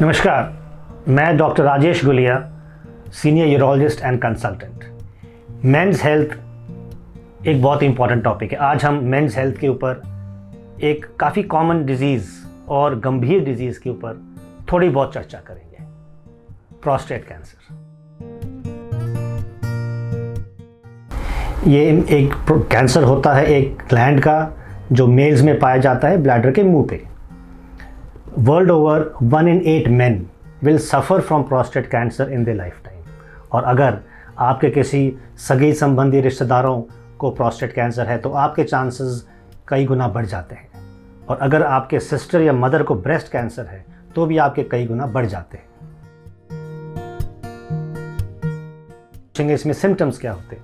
नमस्कार, मैं doctor Rajesh Gulia, senior urologist and consultant. Men's health एक बहुत इंपॉर्टेंट टॉपिक है। आज हम मेंस हेल्थ के ऊपर एक काफ़ी कॉमन डिजीज़ और गंभीर डिजीज़ के ऊपर थोड़ी बहुत चर्चा करेंगे, प्रोस्टेट कैंसर। ये एक कैंसर होता है एक ग्लैंड का जो मेल्स में पाया जाता है ब्लैडर के मुंह पे। World over 1 in 8 men will suffer from prostate cancer in their lifetime। और अगर आपके किसी सगे संबंधी रिश्तेदारों को प्रोस्टेट कैंसर है तो आपके चांसेस कई गुना बढ़ जाते हैं, और अगर आपके सिस्टर या मदर को ब्रेस्ट कैंसर है तो भी आपके कई गुना बढ़ जाते हैं। इसमें सिम्टम्स क्या होते हैं?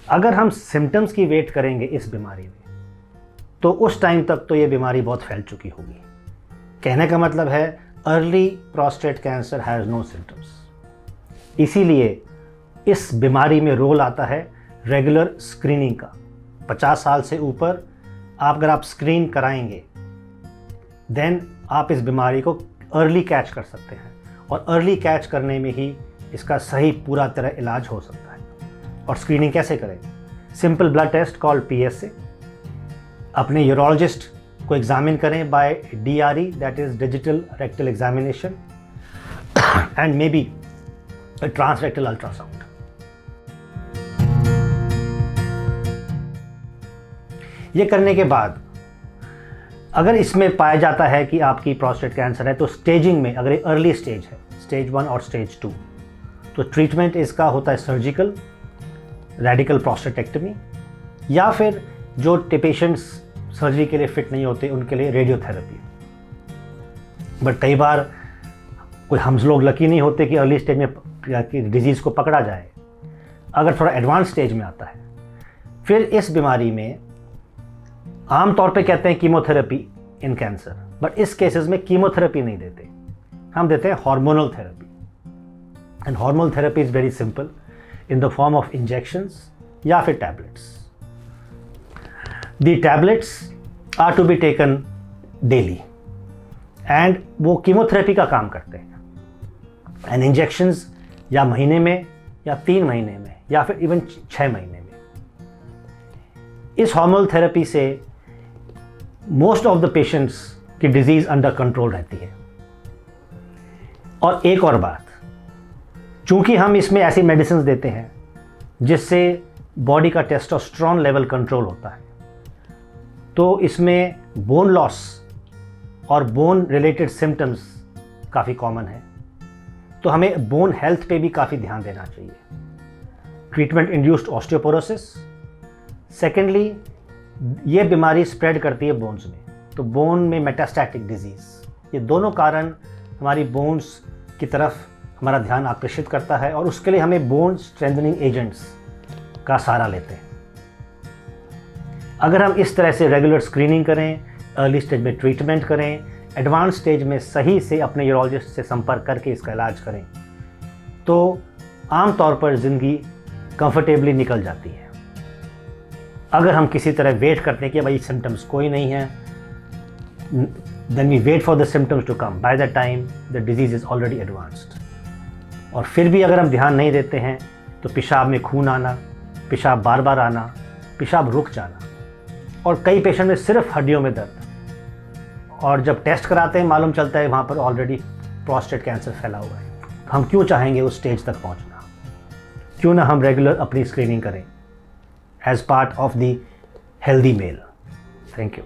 अगर हम सिम्टम्स की वेट करेंगे इस बीमारी में तो उस टाइम तक तो ये बीमारी बहुत फैल चुकी होगी। कहने का मतलब है early prostate cancer has no symptoms. इसीलिए इस बीमारी में रोल आता है रेगुलर स्क्रीनिंग का। 50 साल से ऊपर अगर आप स्क्रीन कराएंगे देन आप इस बीमारी को अर्ली कैच कर सकते हैं, और अर्ली कैच करने में ही इसका सही पूरा तरह इलाज हो सकता है। और स्क्रीनिंग कैसे करें? Simple blood test called PSA। अपने यूरोलॉजिस्ट को एग्जामिन करें by DRE, that is digital rectal examination, and may be transrectal ultrasound. ये करने के बाद अगर इसमें पाया जाता है कि आपकी प्रोस्टेट कैंसर है तो स्टेजिंग में, अगर अर्ली स्टेज है, स्टेज 1 और स्टेज 2, तो ट्रीटमेंट इसका होता है सर्जिकल, रेडिकल प्रोस्टेटेक्टमी, या फिर जो पेशेंट्स सर्जरी के लिए फिट नहीं होते उनके लिए रेडियोथेरेपी। बट कई बार कोई हम लोग लकी नहीं होते कि अर्ली स्टेज में डिजीज़ को पकड़ा जाए। अगर थोड़ा एडवांस स्टेज में आता है, फिर इस बीमारी में आमतौर पे कहते हैं कीमोथेरेपी इन कैंसर, बट इस केसेस में कीमोथेरेपी नहीं देते, हम देते हैं hormonal therapy. And hormonal therapy is very simple in the form of injections या फिर tablets. The tablets are to be taken daily and वो कीमोथेरेपी का काम करते हैं। एंड इंजेक्शंस या महीने में या 3 महीने में या फिर इवन 6 महीने में। इस हार्मोनल थेरेपी से मोस्ट ऑफ द पेशेंट्स की डिजीज़ अंडर कंट्रोल रहती है। और एक और बात, चूंकि हम इसमें ऐसी मेडिसिन देते हैं जिससे बॉडी का टेस्टोस्टेरोन लेवल कंट्रोल होता है, तो इसमें बोन लॉस और बोन रिलेटेड सिम्टम्स काफ़ी कॉमन है, तो हमें बोन हेल्थ पे भी काफ़ी ध्यान देना चाहिए। Treatment induced osteoporosis. सेकेंडली, ये बीमारी स्प्रेड करती है बोन्स में, तो बोन में मेटास्टैटिक डिजीज़, ये दोनों कारण हमारी बोन्स की तरफ हमारा ध्यान आकर्षित करता है, और उसके लिए हमें बोन स्ट्रेंथनिंग एजेंट्स का सहारा लेते हैं। अगर हम इस तरह से रेगुलर स्क्रीनिंग करें, अर्ली स्टेज में ट्रीटमेंट करें, एडवांस स्टेज में सही से अपने यूरोलॉजिस्ट से संपर्क करके इसका इलाज करें, तो आमतौर पर ज़िंदगी कंफर्टेबली निकल जाती है। अगर हम किसी तरह वेट करते हैं कि भाई सिम्टम्स कोई नहीं है, then we wait for the symptoms to come, by the time the disease is already advanced. और फिर भी अगर हम ध्यान नहीं देते हैं तो पेशाब में खून आना, पेशाब बार बार आना, पेशाब रुक जाना, और कई पेशेंट में सिर्फ हड्डियों में दर्द, और जब टेस्ट कराते हैं मालूम चलता है वहाँ पर ऑलरेडी प्रोस्टेट कैंसर फैला हुआ है। हम क्यों चाहेंगे उस स्टेज तक पहुँचना? क्यों ना हम रेगुलर अपनी स्क्रीनिंग करें as part of the healthy male. Thank you.